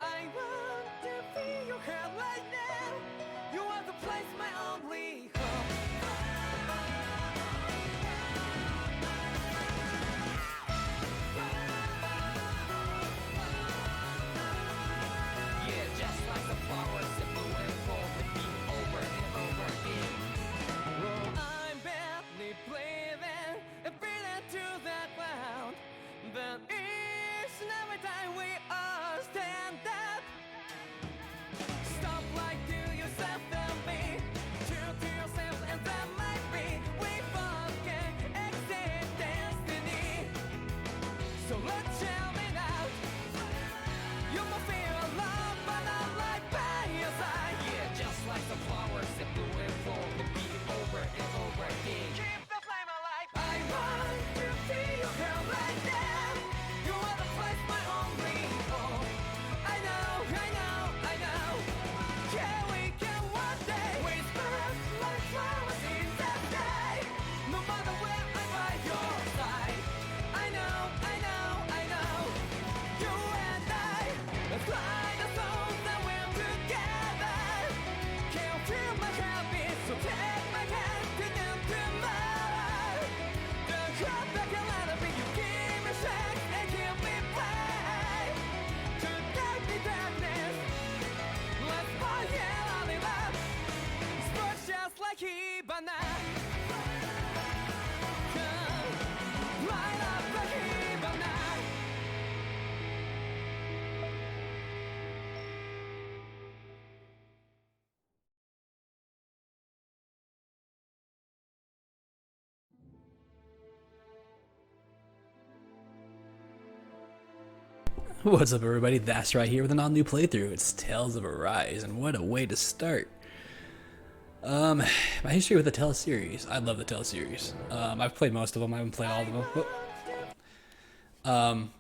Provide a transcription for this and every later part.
I want to feel your hair right now. You are the place, my only home. Yeah, just like the flowers that bloom and fall, repeat over and over again. Oh, I'm barely breathing and breathing to that ground. But each and every time we all stand up, stop like to yourself and me, true to yourself, and that might be we forget exist destiny. So let's tell me now, you must feel love, but I'm right by your side. Yeah, just like the flowers that bloom and fall, repeat over and over again. Keep the flame alive. I want to feel your hair right now. You are the place, my only home. I know, I know, I know. Yeah, we can one day whisper like flowers in the sky. No matter where I'm by your side. I know, I know, I know. You and I, let's fly the souls that we're together. Can't feel my heartbeat, so take my hand to new tomorrow. The crowd back and let it be. You give me strength and give me play. To darkness, darkness, let's fall yeah, in love. Spark just like Hibana. Light up like Hibana. What's up, everybody? That's right here with an all new playthrough. It's Tales of Arise, and what a way to start. My history with the Tales series. I love the Tales series. I've played most of them. I haven't played all of them.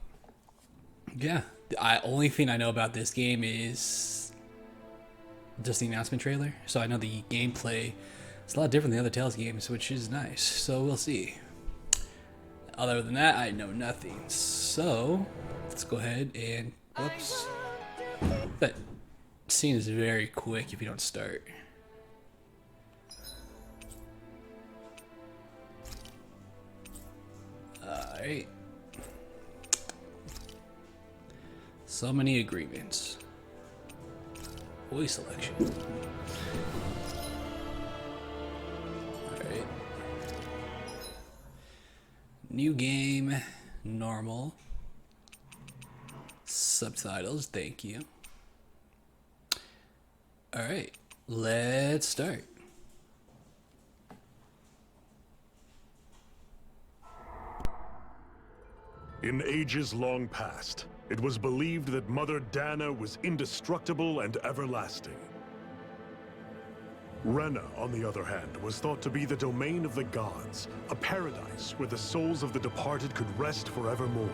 Yeah. The only thing I know about this game is just the announcement trailer. So I know the gameplay is a lot different than the other Tales games, which is nice. So we'll see. Other than that, I know nothing. So let's go ahead and whoops. That scene is very quick if you don't start. Alright. So many agreements. Voice selection. Alright. New game. Normal. Subtitles, thank you. Alright, let's start. In ages long past, it was believed that Mother Dana was indestructible and everlasting. Rena, on the other hand, was thought to be the domain of the gods, a paradise where the souls of the departed could rest forevermore.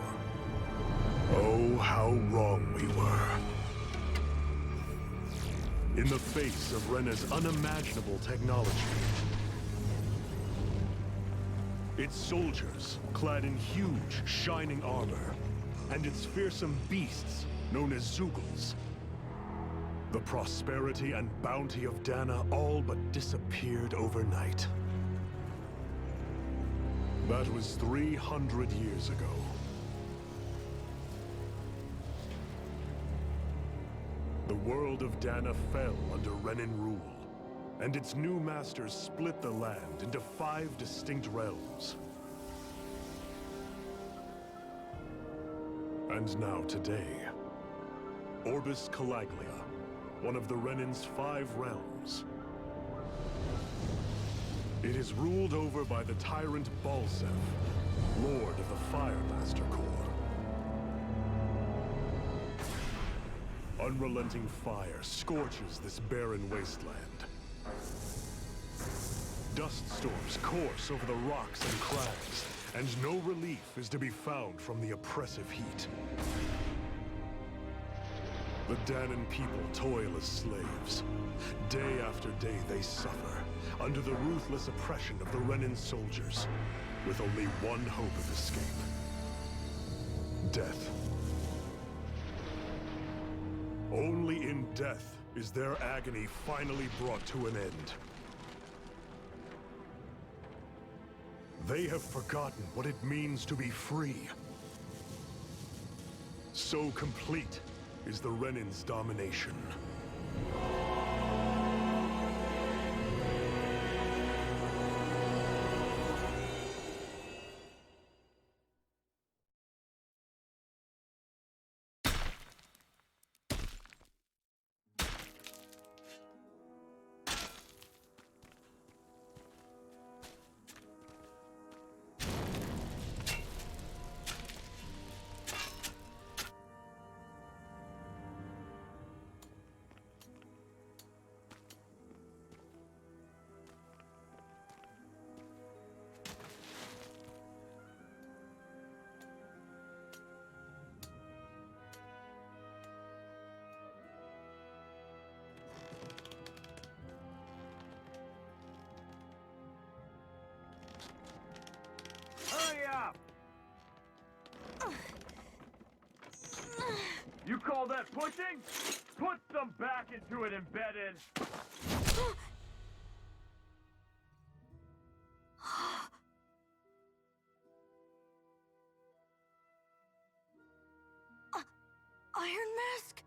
Oh, how wrong we were. In the face of Rena's unimaginable technology, its soldiers, clad in huge, shining armor, and its fearsome beasts, known as Zeugles. The prosperity and bounty of Dana all but disappeared overnight. That was 300 years ago. The world of Dana fell under Renan rule, and its new masters split the land into 5 distinct realms. And now today, Orbis Calaglia, one of the Renan's 5 realms. It is ruled over by the tyrant Balsef, Lord of the Firemaster Corps. Unrelenting fire scorches this barren wasteland. Dust storms course over the rocks and crags, and no relief is to be found from the oppressive heat. The Danan people toil as slaves. Day after day they suffer, under the ruthless oppression of the Renan soldiers, with only one hope of escape. Death. Only in death is their agony finally brought to an end. They have forgotten what it means to be free. So complete is the Renan's domination. Hurry up! You call that pushing? Put some back into it, embedded! Iron Mask?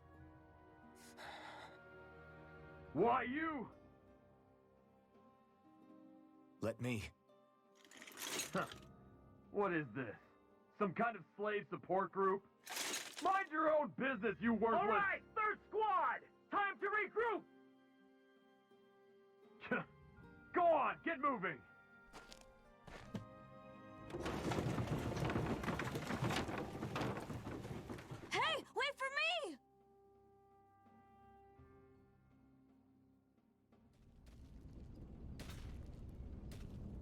Why you? Let me. What is this? Some kind of slave support group? Mind your own business, you worthless— All right, third squad! Time to regroup! Go on, get moving! Hey, wait for me!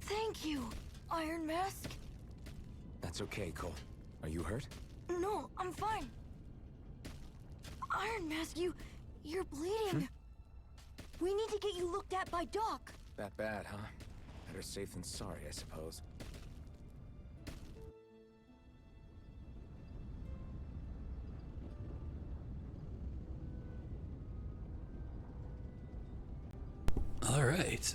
Thank you, Iron Mask. That's okay, Cole. Are you hurt? No, I'm fine. Iron Mask, you're bleeding. We need to get you looked at by Doc. That bad, huh? Better safe than sorry, I suppose. All right.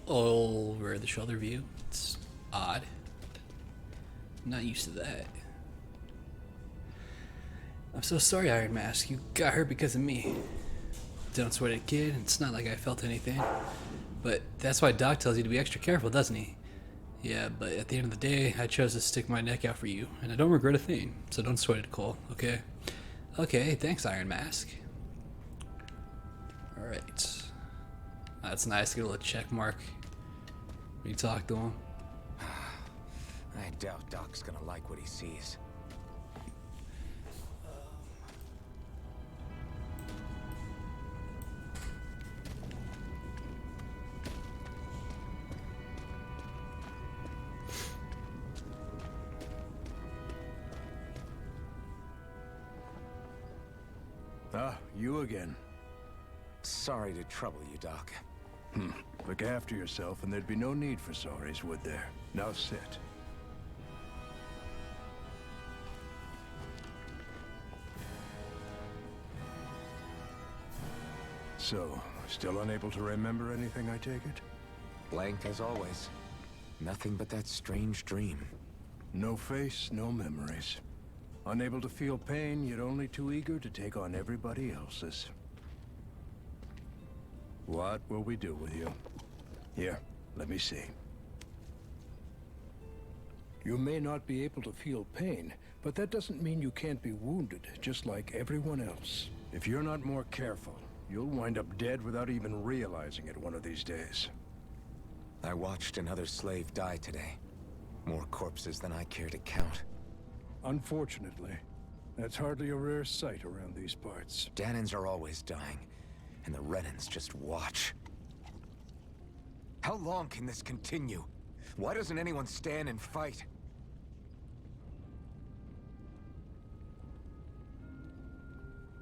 Over the shoulder view. It's odd. Not used to that. I'm so sorry, Iron Mask. You got hurt because of me. Don't sweat it, kid. It's not like I felt anything. But that's why Doc tells you to be extra careful, doesn't he? Yeah, but at the end of the day, I chose to stick my neck out for you, and I don't regret a thing. So don't sweat it, Cole, okay? Okay, thanks, Iron Mask. Alright. That's nice. Get a little check mark when you talk to him. I doubt Doc's gonna like what he sees. Ah, you again. Sorry to trouble you, Doc. Look after yourself and there'd be no need for sorries, would there? Now sit. So, still unable to remember anything, I take it? Blank as always. Nothing but that strange dream. No face, no memories. Unable to feel pain, yet only too eager to take on everybody else's. What will we do with you? Here, let me see. You may not be able to feel pain, but that doesn't mean you can't be wounded, just like everyone else. If you're not more careful, you'll wind up dead without even realizing it one of these days. I watched another slave die today. More corpses than I care to count. Unfortunately, that's hardly a rare sight around these parts. Danans are always dying, and the Renans just watch. How long can this continue? Why doesn't anyone stand and fight?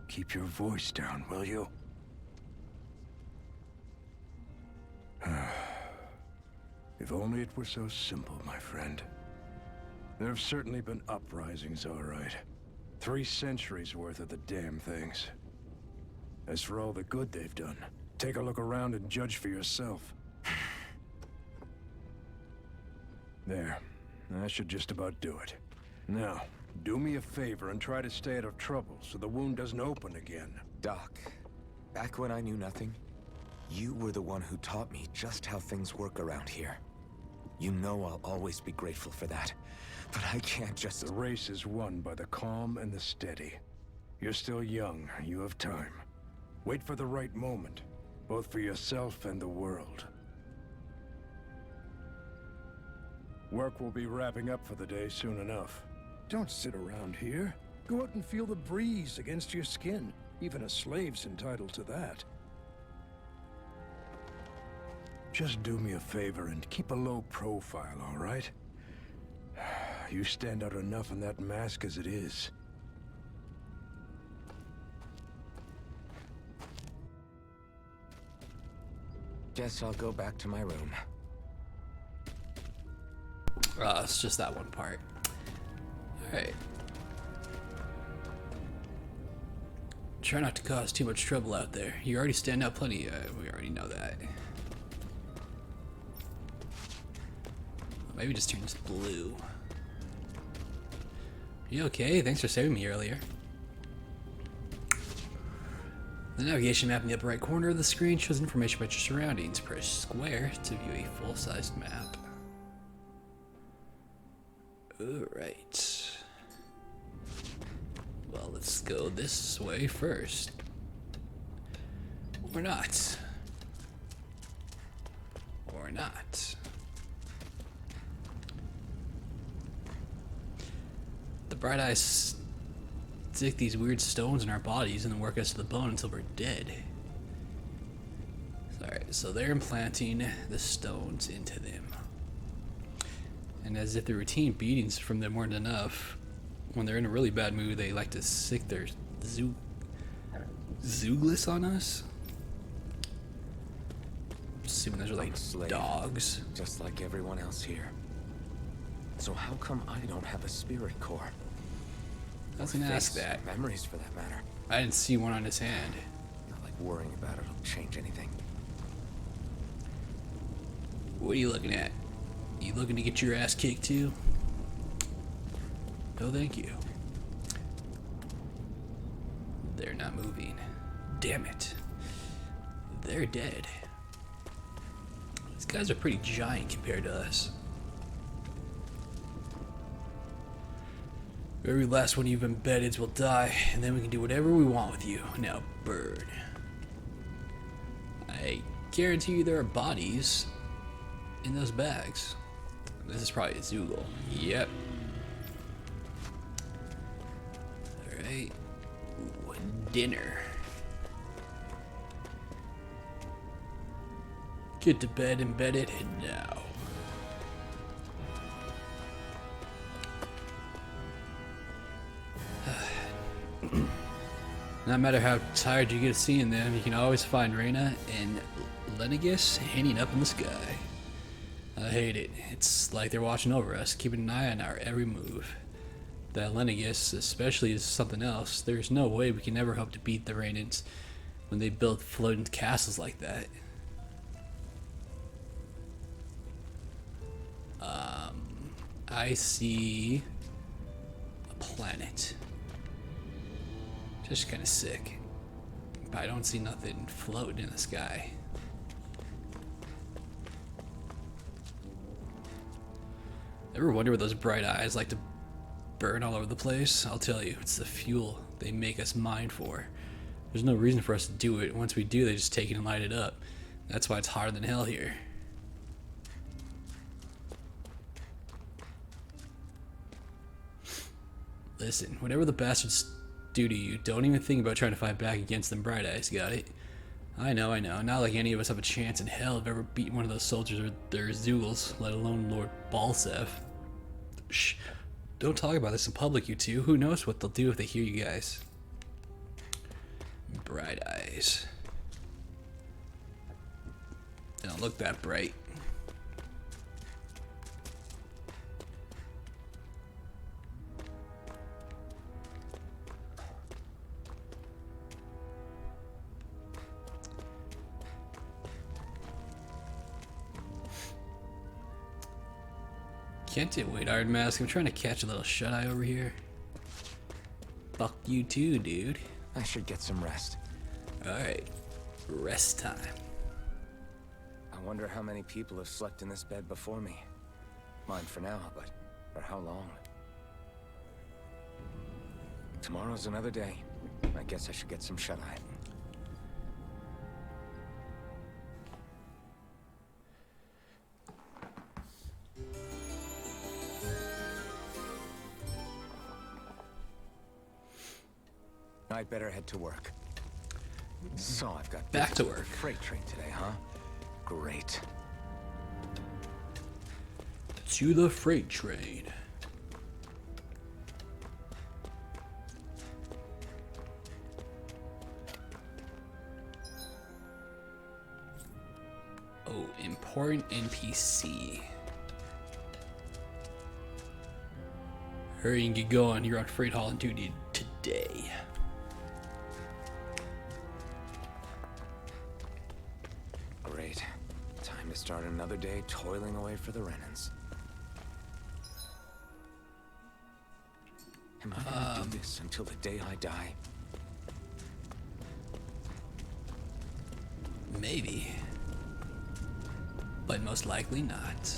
Keep your voice down, will you? If only it were so simple, my friend. There have certainly been uprisings, all right. 3 centuries worth of the damn things. As for all the good they've done, take a look around and judge for yourself. There. That should just about do it. Now, do me a favor and try to stay out of trouble so the wound doesn't open again. Doc, back when I knew nothing, you were the one who taught me just how things work around here. You know I'll always be grateful for that. But I can't just... The race is won by the calm and the steady. You're still young. You have time. Wait for the right moment, both for yourself and the world. Work will be wrapping up for the day soon enough. Don't sit around here. Go out and feel the breeze against your skin. Even a slave's entitled to that. Just do me a favor and keep a low profile, all right? You stand out enough in that mask as it is. Guess I'll go back to my room. It's just that one part. Alright. Try not to cause too much trouble out there. You already stand out plenty. We already know that. Maybe just turns blue. You okay? Thanks for saving me earlier. The navigation map in the upper right corner of the screen shows information about your surroundings. Press square to view a full-sized map. Alright. Well, let's go this way first. Or not. Or not. The Bright Eyes stick these weird stones in our bodies and then work us to the bone until we're dead. Alright, so they're implanting the stones into them. And as if the routine beatings from them weren't enough, when they're in a really bad mood, they like to sick their Zoogless on us? I'm assuming those are like dogs. Just like everyone else here. So how come I don't have a spirit core? I was gonna ask that. Memories, for that matter. I didn't see one on his hand. Not like worrying about it'll change anything. What are you looking at? You looking to get your ass kicked too? No, thank you. They're not moving. Damn it. They're dead. These guys are pretty giant compared to us. Every last one you've embedded will die, and then we can do whatever we want with you. Now burn. I guarantee you there are bodies in those bags. This is probably a Zoogle. Yep. Alright. Dinner. Get to bed, embedded, and now. No matter how tired you get of seeing them, you can always find Reyna and Lenegis hanging up in the sky. I hate it. It's like they're watching over us, keeping an eye on our every move. That Lenegis especially is something else. There's no way we can ever hope to beat the Reynans when they build floating castles like that. I see a planet. Just kind of sick. But I don't see nothing floating in the sky. Ever wonder what those bright eyes like to burn all over the place? I'll tell you, it's the fuel they make us mine for. There's no reason for us to do it. Once we do, they just take it and light it up. That's why it's hotter than hell here. Listen, whatever the bastards do to you, don't even think about trying to fight back against them Bright Eyes, got it? I know. Not like any of us have a chance in hell of ever beating one of those soldiers or their Zoogles, let alone Lord Balsev. Shh. Don't talk about this in public, you two. Who knows what they'll do if they hear you guys. Bright Eyes. They don't look that bright. Can't it wait, Iron Mask? I'm trying to catch a little shut-eye over here. Fuck you too, dude. I should get some rest. Alright. Rest time. I wonder how many people have slept in this bed before me. Mine for now, but for how long? Tomorrow's another day. I guess I should get some shut-eye. I'd better head to work. So I've got Back to work. freight train today, huh? Great. To the freight train. Oh, important NPC. Hurry and get going. You're on freight hauling duty today. Great. Time to start another day toiling away for the Renans. Am I gonna do this until the day I die? Maybe. But most likely not.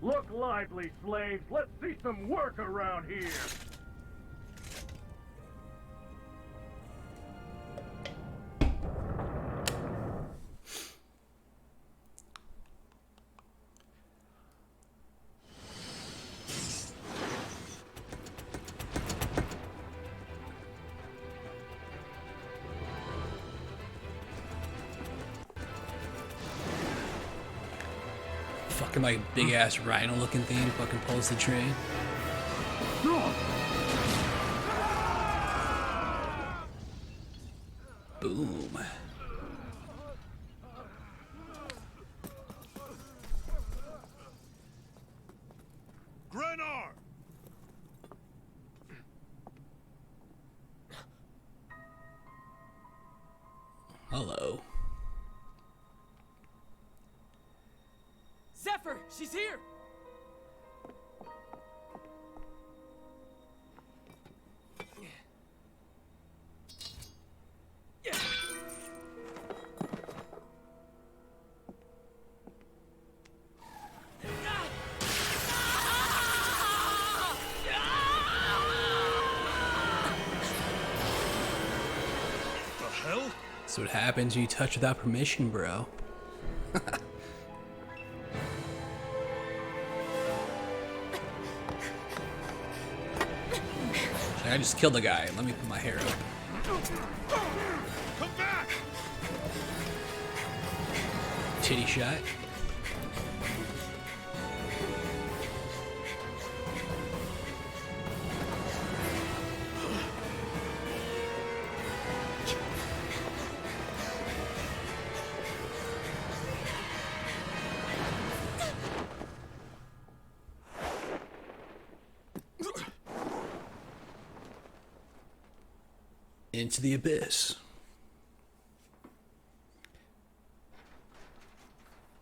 Look lively, slaves. Let's see some work around here. Fucking like big ass rhino looking thing fucking pulls the train. Boom. Grenar! Hello. Zephyr, she's here! The hell? That's what happens when you touch without permission, bro. I just killed the guy. Let me put my hair up. Come back! Titty shot. Into the abyss.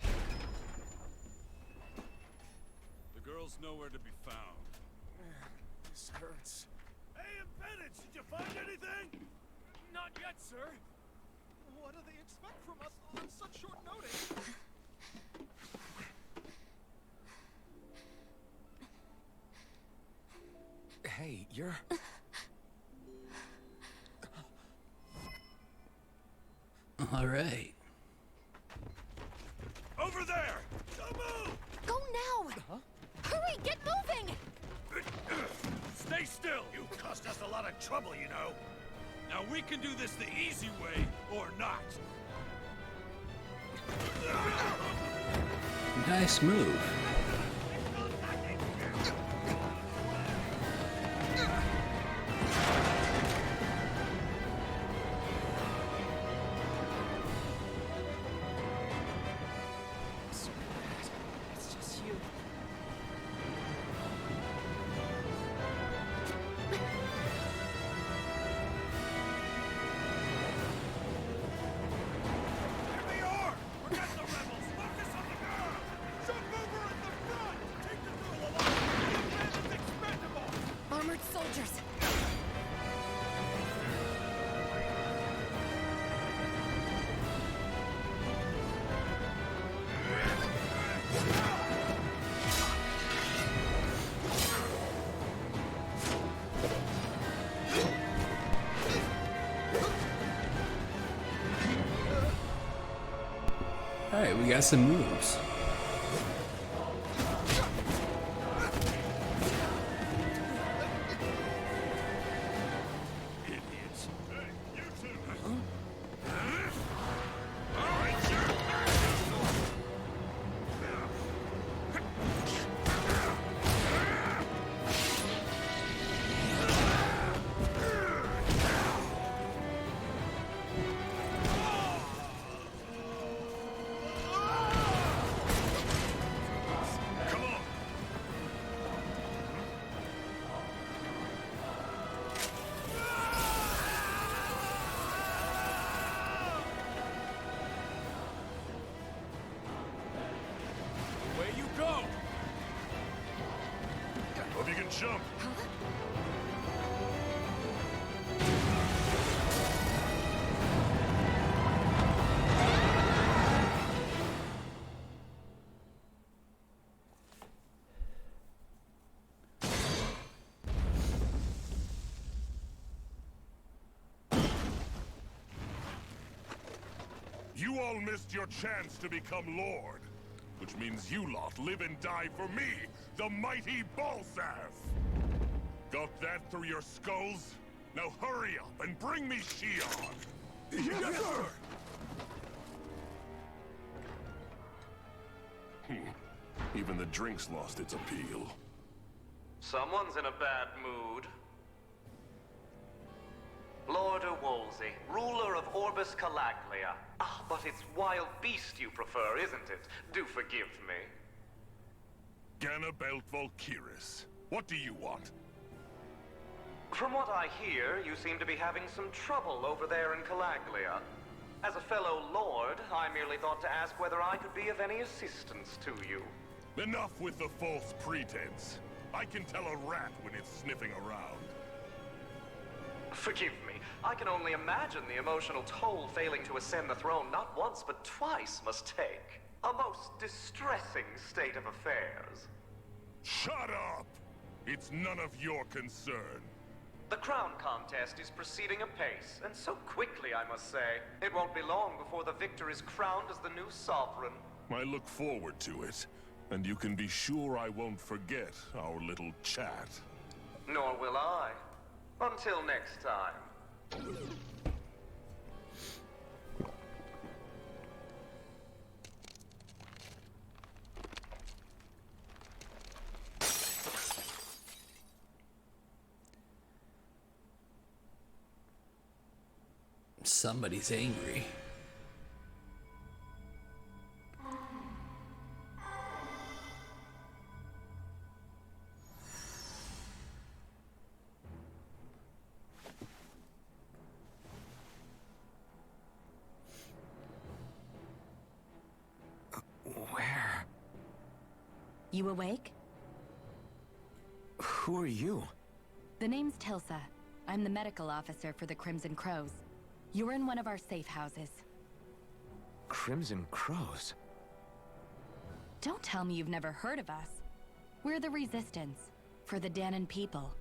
The girl's nowhere to be found. This hurts. Hey, Impedance, did you find anything? Not yet, sir. What do they expect from us on such short notice? Hey, you're... All right. Over there! Don't move! Go now! Hurry, get moving! Stay still! You caused us a lot of trouble, you know. Now we can do this the easy way, or not. Nice move. It's just you. Alright, we got some moves. Idiots. Hey, you two! Come on! Away you go! Hope you can jump. You all missed your chance to become Lord, which means you lot live and die for me, the mighty Balsath! Got that through your skulls? Now hurry up and bring me Shion! Yes, sir! Even the drink's lost its appeal. Someone's in a bad mood. Lord Wolsey, ruler of Orbis Calaglia. Ah, but it's wild beast you prefer, isn't it? Do forgive me. Ganabelt Volkiris, what do you want? From what I hear, you seem to be having some trouble over there in Calaglia. As a fellow lord, I merely thought to ask whether I could be of any assistance to you. Enough with the false pretense. I can tell a rat when it's sniffing around. Forgive me. I can only imagine the emotional toll failing to ascend the throne not once but twice must take. A most distressing state of affairs. Shut up! It's none of your concern. The crown contest is proceeding apace, and so quickly, I must say. It won't be long before the victor is crowned as the new sovereign. I look forward to it, and you can be sure I won't forget our little chat. Nor will I. Until next time. Somebody's angry. Where? You awake? Who are you? The name's Tilsa. I'm the medical officer for the Crimson Crows. You're in one of our safe houses. Crimson Crows? Don't tell me you've never heard of us. We're the Resistance, for the Dahnan people.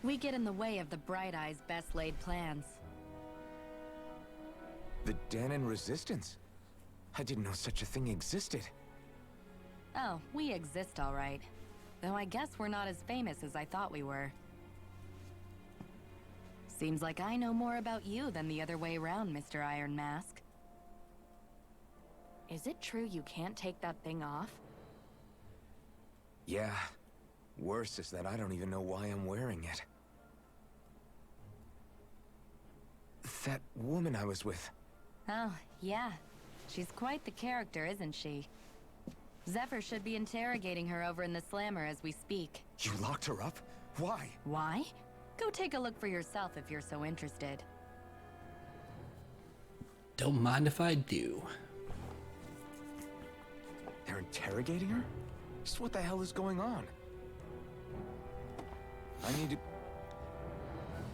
We get in the way of the Bright Eye's best-laid plans. The Dahnan Resistance? I didn't know such a thing existed. Oh, we exist all right. Though I guess we're not as famous as I thought we were. Seems like I know more about you than the other way around, Mr. Iron Mask. Is it true you can't take that thing off? Yeah. Worse is that I don't even know why I'm wearing it. That woman I was with. Oh, yeah. She's quite the character, isn't she? Zephyr should be interrogating her over in the Slammer as we speak. You locked her up? Why? Why? Go take a look for yourself if you're so interested. Don't mind if I do. They're interrogating her? Just what the hell is going on? I need to...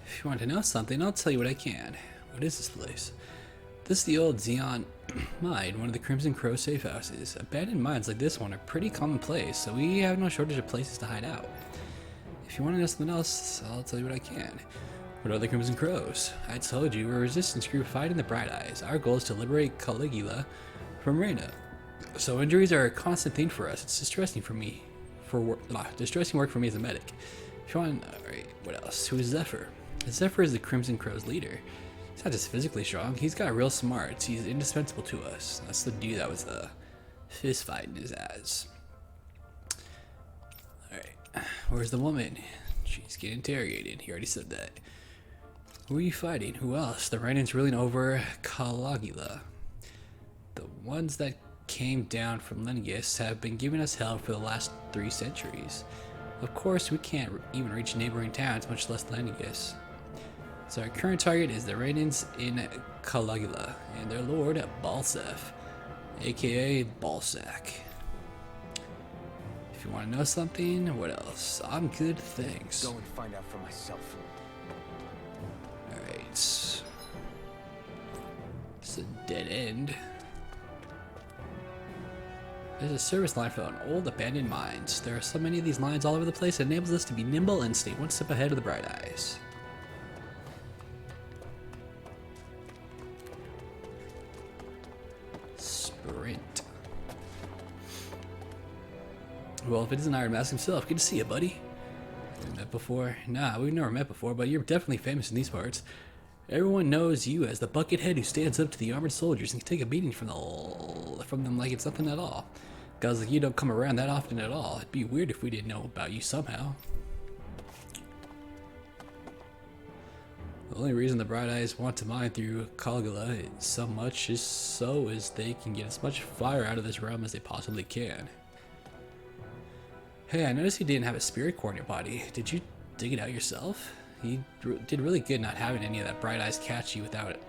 If you want to know something, I'll tell you what I can. What is this place? This is the old Xeon mine, one of the Crimson Crow safe houses. Abandoned mines like this one are pretty commonplace, so we have no shortage of places to hide out. If you want to know something else, I'll tell you what I can. What are the Crimson Crows? I told you, we're a resistance group fighting the Bright Eyes. Our goal is to liberate Caligula from Reyna. So injuries are a constant thing for us. It's distressing for me, distressing work for me as a medic. Sean, alright, what else? Who is Zephyr? Zephyr is the Crimson Crow's leader. He's not just physically strong, he's got real smarts. He's indispensable to us. That's the dude that was fist fighting his ass. Alright, where's the woman? She's getting interrogated. He already said that. Who are you fighting? Who else? The Renans ruling over Caligula. The ones that came down from Lenegis have been giving us hell for the last 3 centuries. Of course, we can't even reach neighboring towns, much less Lenegis. So our current target is the Renans in Caligula and their lord Balsef, aka Balsac. If you want to know something, what else? I'm good, thanks. Go and find out for myself. Alright. It's a dead end. There's a service line for an old abandoned mines. There are so many of these lines all over the place, it enables us to be nimble and stay one step ahead of the Bright Eyes. Sprint. Well, if it isn't Iron Mask himself, good to see you, buddy. We met before? Nah, we've never met before, but you're definitely famous in these parts. Everyone knows you as the buckethead who stands up to the armored soldiers and can take a beating from them like it's nothing at all. Guys like you don't come around that often at all. It'd be weird if we didn't know about you somehow. The only reason the Bright Eyes want to mine through Caligula so much is so they can get as much fire out of this realm as they possibly can. Hey, I noticed you didn't have a spirit core in your body. Did you dig it out yourself? You did really good not having any of that Bright Eyes catch you without it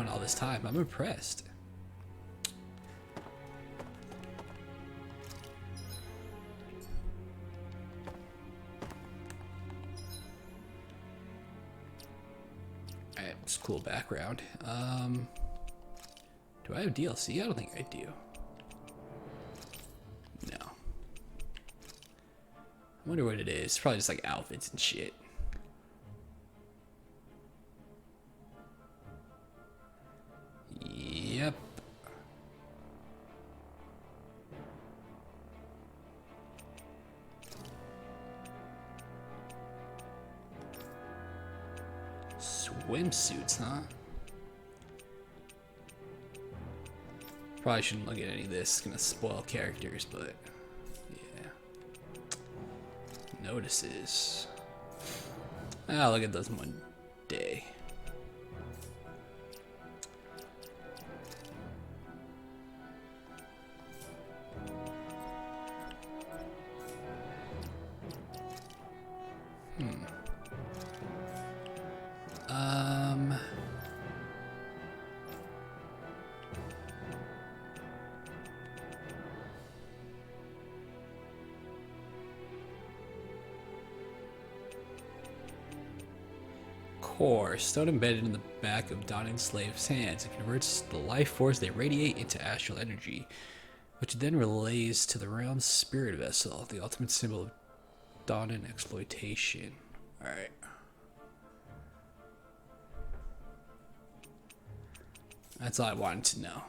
all this time. I'm impressed. Alright, it's a cool background. Do I have DLC? I don't think I do. No. I wonder what it is. It's probably just like outfits and shit. Yep. Swimsuits, huh? Probably shouldn't look at any of this. It's gonna spoil characters, but yeah. Notices. I'll look at those one day. Core, stone embedded in the back of Dawn slaves' hands. It converts the life force they radiate into astral energy, which then relays to the realm's spirit vessel, the ultimate symbol of Dawn exploitation. Alright. That's all I wanted to know.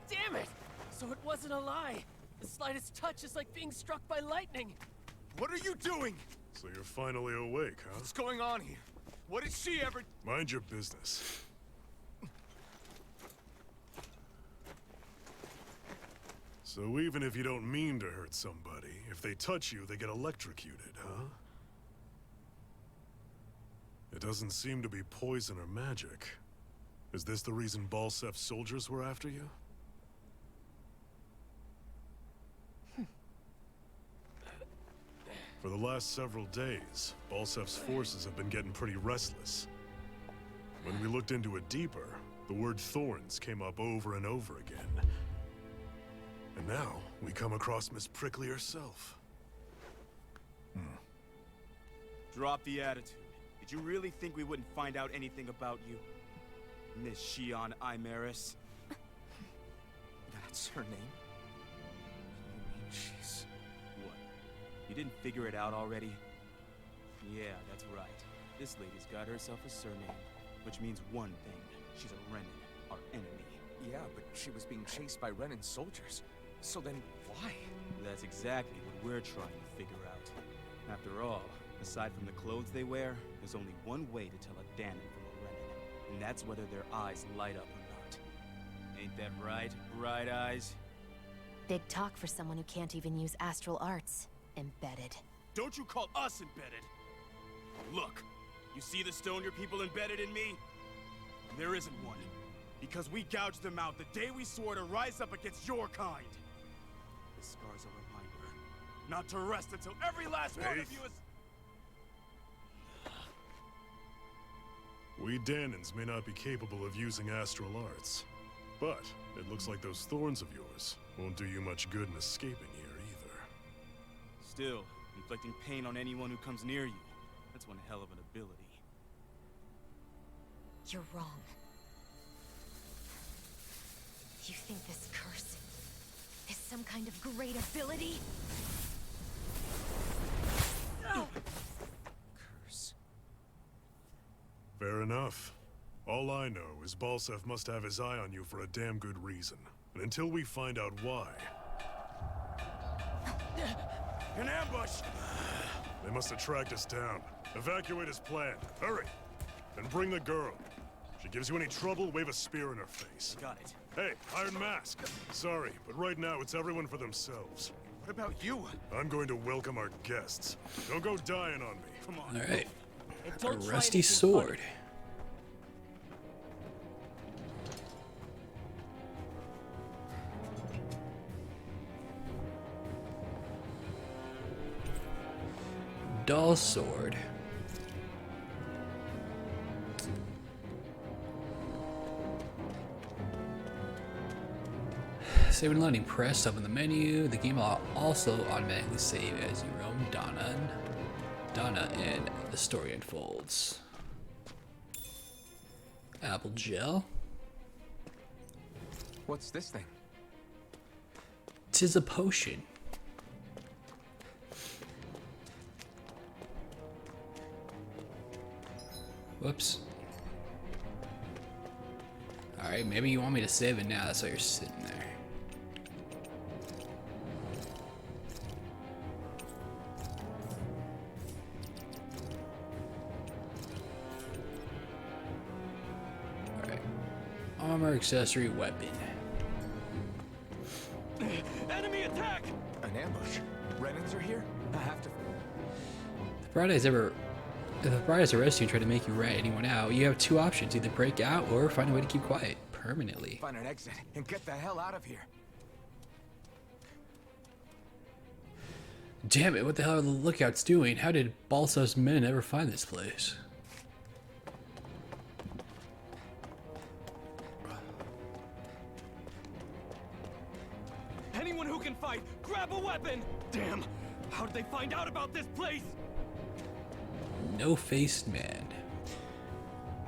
Damn it! So it wasn't a lie. The slightest touch is like being struck by lightning. What are you doing? So you're finally awake, huh? What's going on here? What did she ever... Mind your business. So even if you don't mean to hurt somebody, if they touch you, they get electrocuted, huh? It doesn't seem to be poison or magic. Is this the reason Balsef's soldiers were after you? For the last several days, Balsef's forces have been getting pretty restless. When we looked into it deeper, the word thorns came up over and over again. And now, we come across Miss Prickly herself. Drop the attitude. Did you really think we wouldn't find out anything about you? Miss Shion Imaris? That's her name? You didn't figure it out already? Yeah, that's right. This lady's got herself a surname, which means one thing. She's a Renan, our enemy. Yeah, but she was being chased by Renan soldiers. So then, why? That's exactly what we're trying to figure out. After all, aside from the clothes they wear, there's only one way to tell a Danon from a Renan, and that's whether their eyes light up or not. Ain't that right, Bright Eyes? Big talk for someone who can't even use astral arts. Embedded. Don't you call us embedded! Look, you see the stone your people embedded in me? There isn't one. Because we gouged them out the day we swore to rise up against your kind. The scar's a reminder. Not to rest until every last one of you is... We Danons may not be capable of using astral arts, but it looks like those thorns of yours won't do you much good in escaping here either. Still, inflicting pain on anyone who comes near you. That's one hell of an ability. You're wrong. You think this curse is some kind of great ability? Curse. Fair enough. All I know is Balsef must have his eye on you for a damn good reason. And until we find out why... An ambush! They must have tracked us down. Evacuate as planned. Hurry! And bring the girl. If she gives you any trouble, wave a spear in her face. Got it. Hey, Iron Mask. Sorry, but right now it's everyone for themselves. What about you? I'm going to welcome our guests. Don't go dying on me. Come on. All right. And A don't try rusty anything sword. Dull sword. Save and loading. Press up in the menu. The game will also automatically save as you roam Donna, and the story unfolds. Apple gel. What's this thing? 'Tis a potion. Whoops. Alright, maybe you want me to save it now. That's why you're sitting there. Alright. Armor, accessory, weapon. Enemy attack! An ambush. Renans are here? I have to... If the Brides arrest you and try to make you rat anyone out, you have two options: either break out or find a way to keep quiet permanently. Find an exit and get the hell out of here. Damn it, what the hell are the lookouts doing? How did Balsef's men ever find this place? Anyone who can fight, grab a weapon! Damn! How did they find out about this place? No-faced man.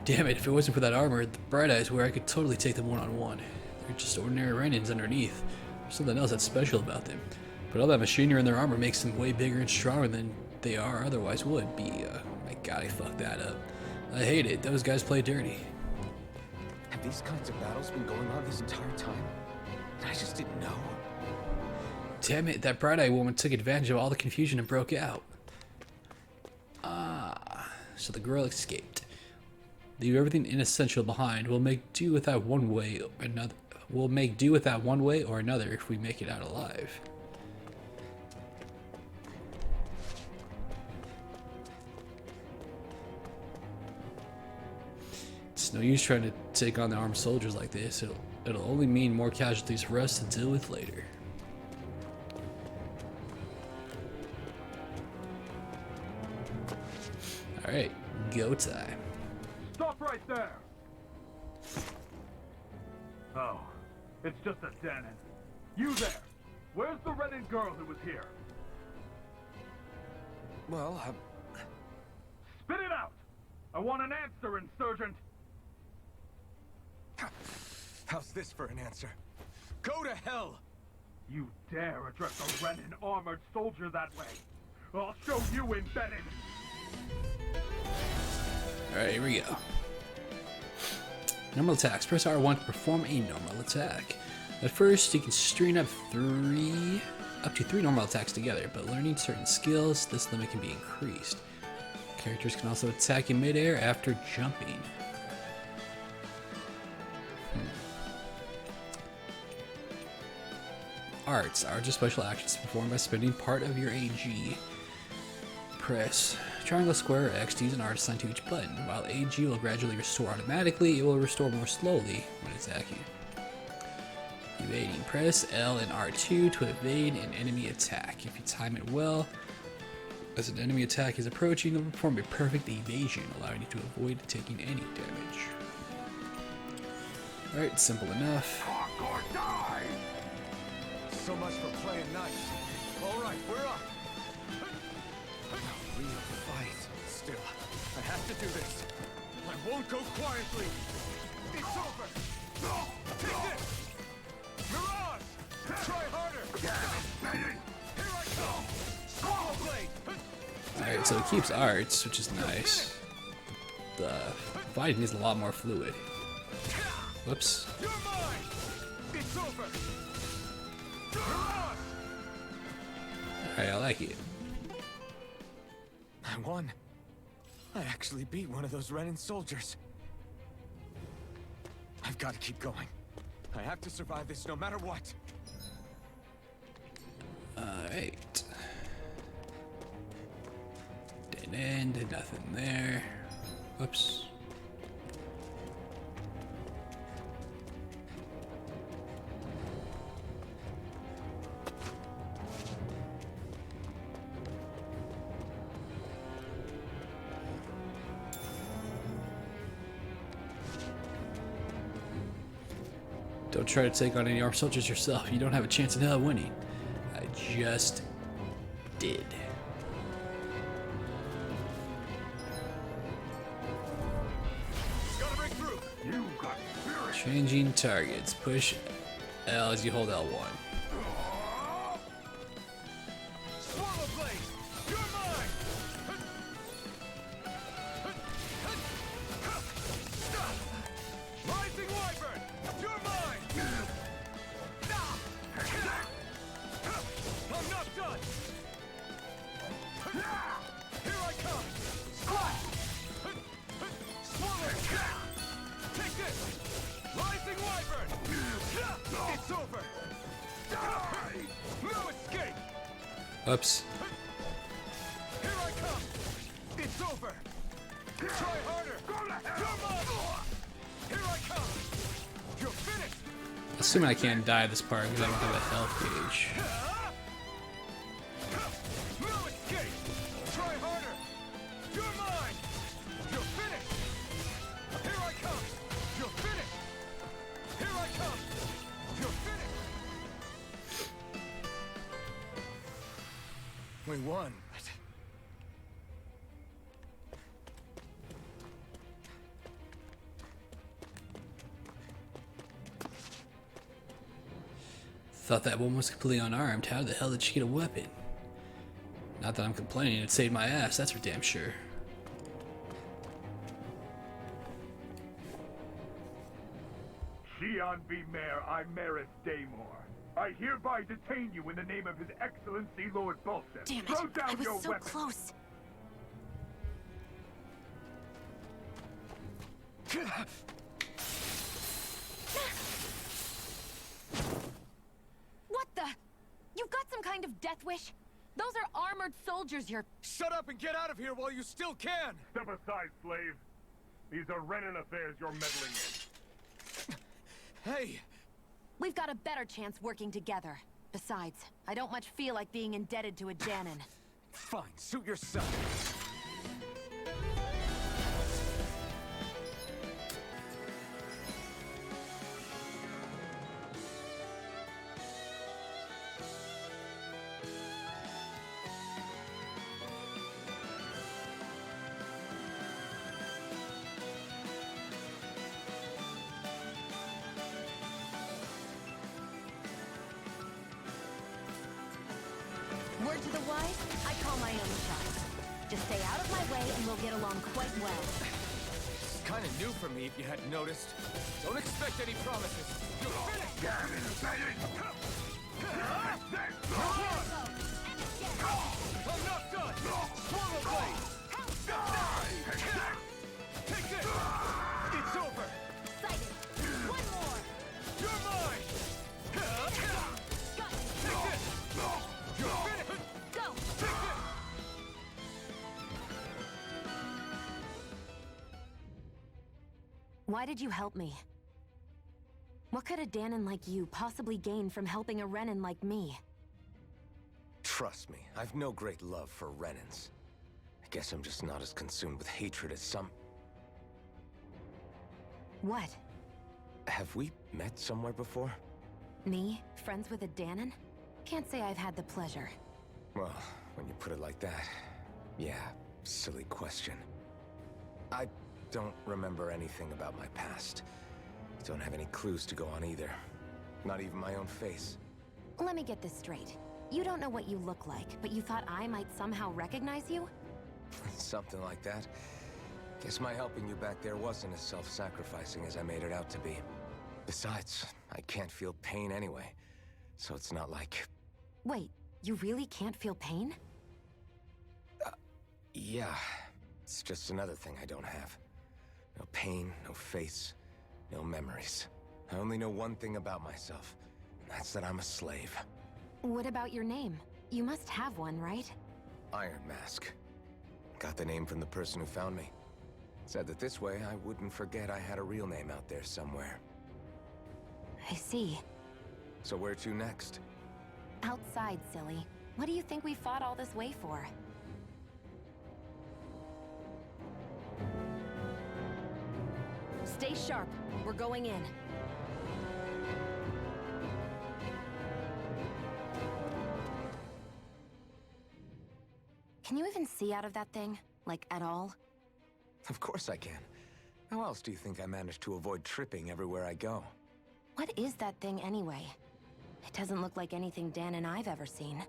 Damn it, if it wasn't for that armor, the Bright Eyes where I could totally take them one-on-one. They're just ordinary Renans underneath. There's something else that's special about them. But all that machinery in their armor makes them way bigger and stronger than they are otherwise would be. Oh my god, I fucked that up. I hate it. Those guys play dirty. Have these kinds of battles been going on this entire time? I just didn't know. Damn it, that Bright Eye woman took advantage of all the confusion and broke out. So the girl escaped. Leave everything inessential behind. We'll make do with that one way or another. We'll make do with that one way or another if we make it out alive. It's no use trying to take on the armed soldiers like this. It'll only mean more casualties for us to deal with later. Alright, go time. Stop right there! Oh, it's just a Danon. You there! Where's the Renan girl who was here? Well, Spit it out! I want an answer, Insurgent! how's this for an answer? Go to hell! You dare address a Renan armored soldier that way? I'll show you embedded. Alright, here we go. Normal attacks. Press R1 to perform a normal attack. At first, you can string up up to three normal attacks together, but learning certain skills, this limit can be increased. Characters can also attack in midair after jumping. Arts are just special actions performed by spending part of your AG. Press triangle, square, or X to use an art assigned to each button. While AG will gradually restore automatically, it will restore more slowly when attacking. Evading. Press L and R2 to evade an enemy attack. If you time it well, as an enemy attack is approaching, you'll perform a perfect evasion, allowing you to avoid taking any damage. Alright, simple enough. Talk or die! So much for playing nice. All right, we're up. A real fight. Still, I have to do this. I won't go quietly. It's over. Take this. Mirage! Try harder! Here I come! Swallow blade! Alright, so it keeps arts, which is nice. The fighting is a lot more fluid. Whoops. You're mine! It's over! Mirage! Alright, I like it. I won. I actually beat one of those Renan soldiers. I've got to keep going. I have to survive this no matter what. Alright. Dead end, nothing there. Whoops. Don't try to take on any armed soldiers yourself. You don't have a chance in hell of winning. I just did. Gotta break through. You got spirit. Changing targets. Push L as you hold L1. Swallow blade! You're mine! Rising wyvern! You're mine! I'm not done! Here I come! Squat! Swallow! Take this! Rising wyvern! It's over! No escape! Whoops. Here I come! It's over! Try harder! You're mine! Here I come! You're finished! Assuming I can't die this part because I don't have a health gauge. No escape! Try harder! You're mine! You're finished! Here I come! You're finished! Here I come! You're finished! We won, but... Thought that one was completely unarmed. How the hell did she get a weapon? Not that I'm complaining, it saved my ass, that's for damn sure. Xi'an V. Mayor Imaris Daymore. I hereby detain you in the name of His Excellency Lord Bulseth. Damn it! Throw down I was your so weapon. close. What the? You've got some kind of death wish? Those are armored soldiers you're... Shut up and get out of here while you still can! Step aside, slave. These are Renan affairs you're meddling in. Hey! We've got a better chance working together. Besides, I don't much feel like being indebted to a Danon. Fine, suit yourself. word to the wise, I call my own shots. Just stay out of my way and we'll get along quite well. It's kind of new for me, if you hadn't noticed. Don't expect any promises. You're finished! I'm not done! Swallow blade! Take this! It's over! Sighted! One more! You're mine! Got Take this! You're finished! Go! Take this! Why did you help me? What could a Danon like you possibly gain from helping a Renan like me? Trust me, I've no great love for Renans. I guess I'm just not as consumed with hatred as some... What? Have we met somewhere before? Me? Friends with a Danon? Can't say I've had the pleasure. Well, when you put it like that, yeah, silly question. I don't remember anything about my past. Don't have any clues to go on either. Not even my own face. Let me get this straight. You don't know what you look like, but you thought I might somehow recognize you? Something like that. Guess my helping you back there wasn't as self-sacrificing as I made it out to be. Besides, I can't feel pain anyway, so it's not like... Wait, you really can't feel pain? Yeah. It's just another thing I don't have. No pain, no face, no memories. I only know one thing about myself, and that's that I'm a slave. What about your name? You must have one, right? Iron Mask. Got the name from the person who found me. Said that this way I wouldn't forget I had a real name out there somewhere. I see. So where to next? Outside, silly. What do you think we fought all this way for? Stay sharp. We're going in. Can you even see out of that thing? Like, at all? Of course I can. How else do you think I managed to avoid tripping everywhere I go? What is that thing anyway? It doesn't look like anything Dan and I've ever seen.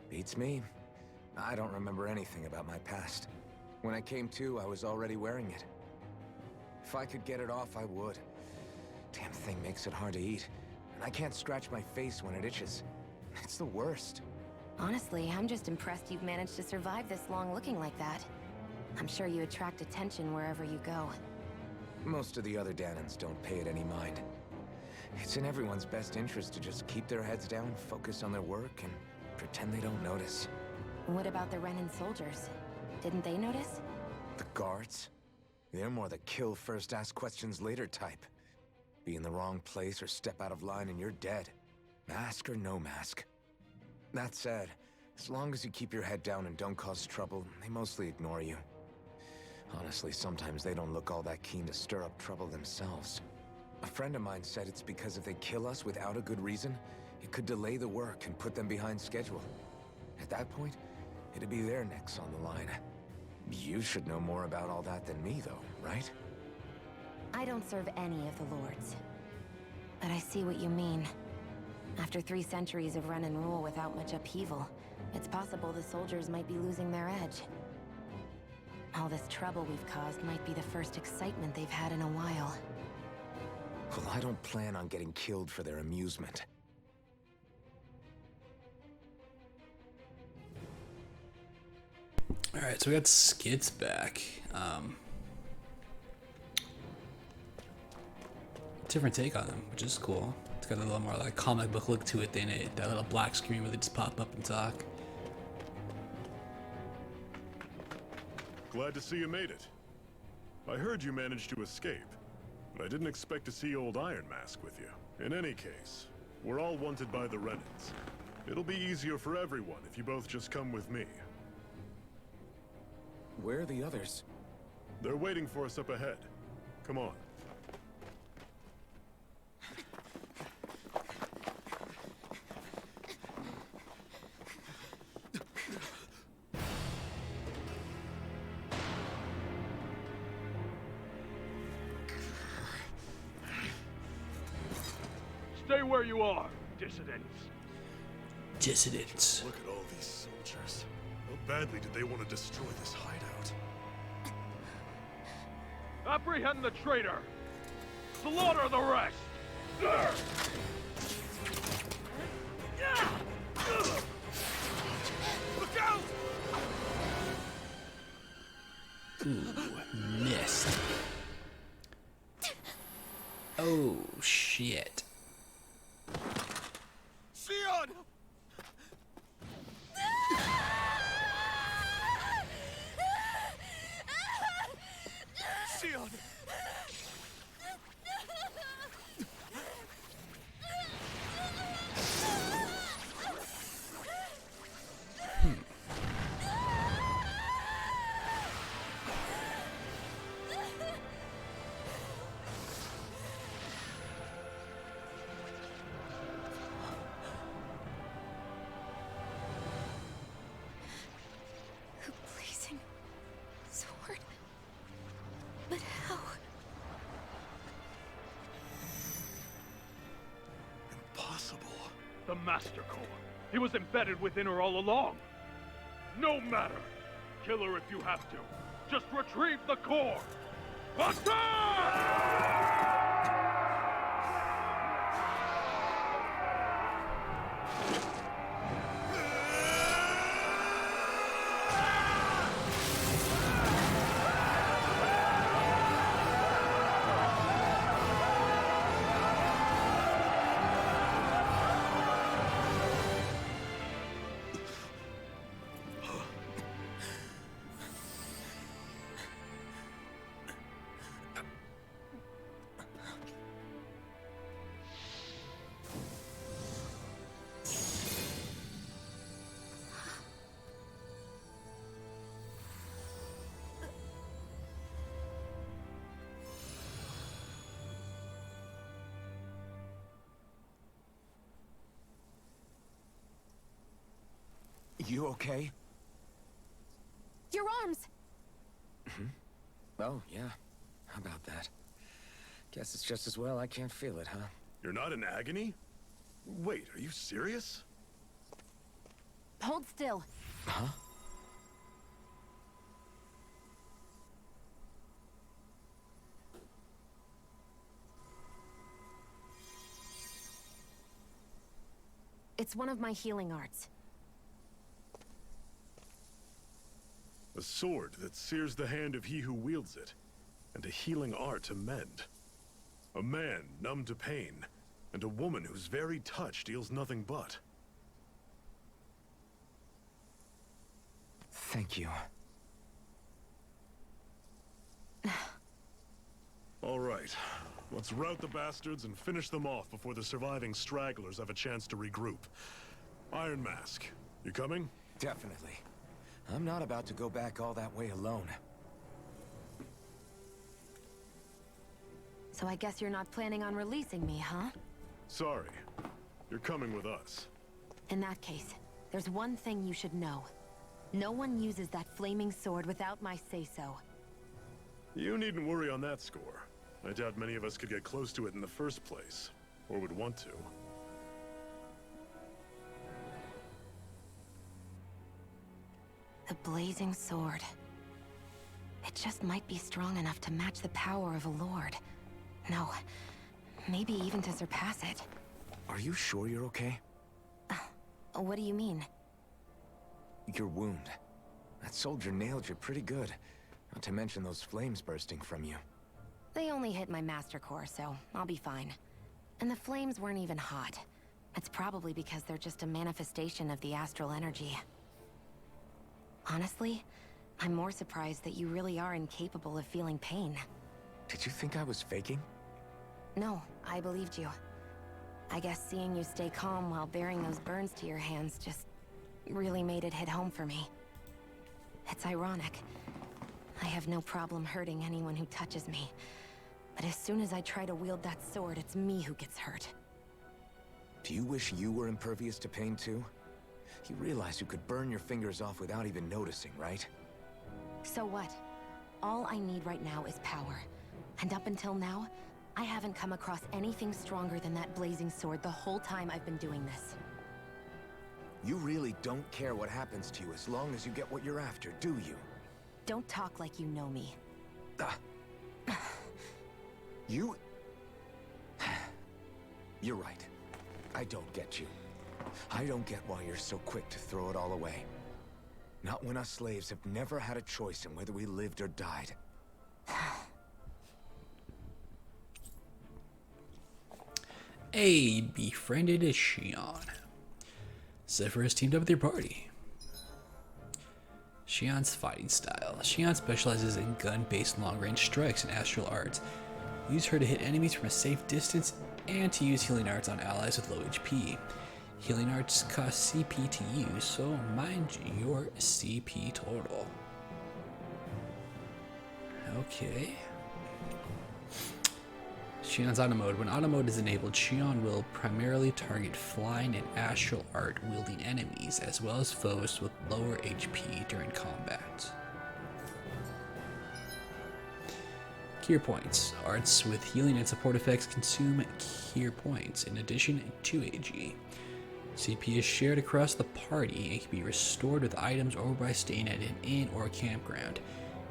Beats me. I don't remember anything about my past. When I came to, I was already wearing it. If I could get it off, I would. Damn thing makes it hard to eat. And I can't scratch my face when it itches. It's the worst. Honestly, I'm just impressed you've managed to survive this long looking like that. I'm sure you attract attention wherever you go. Most of the other Danons don't pay it any mind. It's in everyone's best interest to just keep their heads down, focus on their work, and pretend they don't notice. What about the Renan soldiers? Didn't they notice? The guards? They're more the kill first, ask questions later type. Be in the wrong place or step out of line and you're dead. Mask or no mask. That said, as long as you keep your head down and don't cause trouble, they mostly ignore you. Honestly, sometimes they don't look all that keen to stir up trouble themselves. A friend of mine said it's because if they kill us without a good reason, it could delay the work and put them behind schedule. At that point, it'd be their necks on the line. You should know more about all that than me, though, right? I don't serve any of the lords. But I see what you mean. After 3 centuries of Renan rule without much upheaval, it's possible the soldiers might be losing their edge. All this trouble we've caused might be the first excitement they've had in a while. Well, I don't plan on getting killed for their amusement. Alright, so we got Skits back. Different take on them, which is cool. It's got a little more like comic book look to it than that little black screen where they just pop up and talk. Glad to see you made it. I heard you managed to escape, but I didn't expect to see old Iron Mask with you. In any case, we're all wanted by the Renans. It'll be easier for everyone if you both just come with me. Where are the others? They're waiting for us up ahead. Come on. Stay where you are, dissidents. Dissidents. Look at all These soldiers. How badly did they want to destroy this hideout? Apprehend the traitor! Slaughter the rest! Look out! Ooh, missed. Oh, shit. Sion! Sion! The blazing sword. But how? Impossible. The Master Core. He was embedded within her all along. No matter. Kill her if you have to. Just retrieve the core. Attack! You okay? Your arms! Oh, yeah. How about that? Guess it's just as well I can't feel it, huh? You're not in agony? Wait, are you serious? Hold still. Huh? It's one of my healing arts. A sword that sears the hand of he who wields it, and a healing art to mend. A man numb to pain, and a woman whose very touch deals nothing but. Thank you. All right, let's rout the bastards and finish them off before the surviving stragglers have a chance to regroup. Iron Mask, you coming? Definitely. I'm not about to go back all that way alone. So I guess you're not planning on releasing me, huh? Sorry, you're coming with us. In that case, there's one thing you should know. No one uses that flaming sword without my say-so. You needn't worry on that score. I doubt many of us could get close to it in the first place, or would want to. The blazing sword. It just might be strong enough to match the power of a lord. No, maybe even to surpass it. Are you sure you're okay? What do you mean? Your wound. That soldier nailed you pretty good. Not to mention those flames bursting from you. They only hit my master core, so I'll be fine. And the flames weren't even hot. It's probably because they're just a manifestation of the astral energy. Honestly, I'm more surprised that you really are incapable of feeling pain. Did you think I was faking? No, I believed you. I guess seeing you stay calm while bearing those burns to your hands just really made it hit home for me. It's ironic. I have no problem hurting anyone who touches me. But as soon as I try to wield that sword, it's me who gets hurt. Do you wish you were impervious to pain too? You realize you could burn your fingers off without even noticing, right? So what? All I need right now is power. And up until now, I haven't come across anything stronger than that blazing sword the whole time I've been doing this. You really don't care what happens to you as long as you get what you're after, do you? Don't talk like you know me. You... You're right. I don't get you. I don't get why you're so quick to throw it all away. Not when us slaves have never had a choice in whether we lived or died. A befriended Xion. Zephyr has teamed up with your party. Xion's fighting style. Xion specializes in gun-based long-range strikes and astral arts. Use her to hit enemies from a safe distance and to use healing arts on allies with low HP. Healing arts cost CP to use, so mind your CP total. Okay. Xion's auto mode. When auto mode is enabled, Xion will primarily target flying and astral art wielding enemies, as well as foes with lower HP during combat. Cure points. Arts with healing and support effects consume cure points, in addition to AG. CP is shared across the party and can be restored with items or by staying at an inn or campground.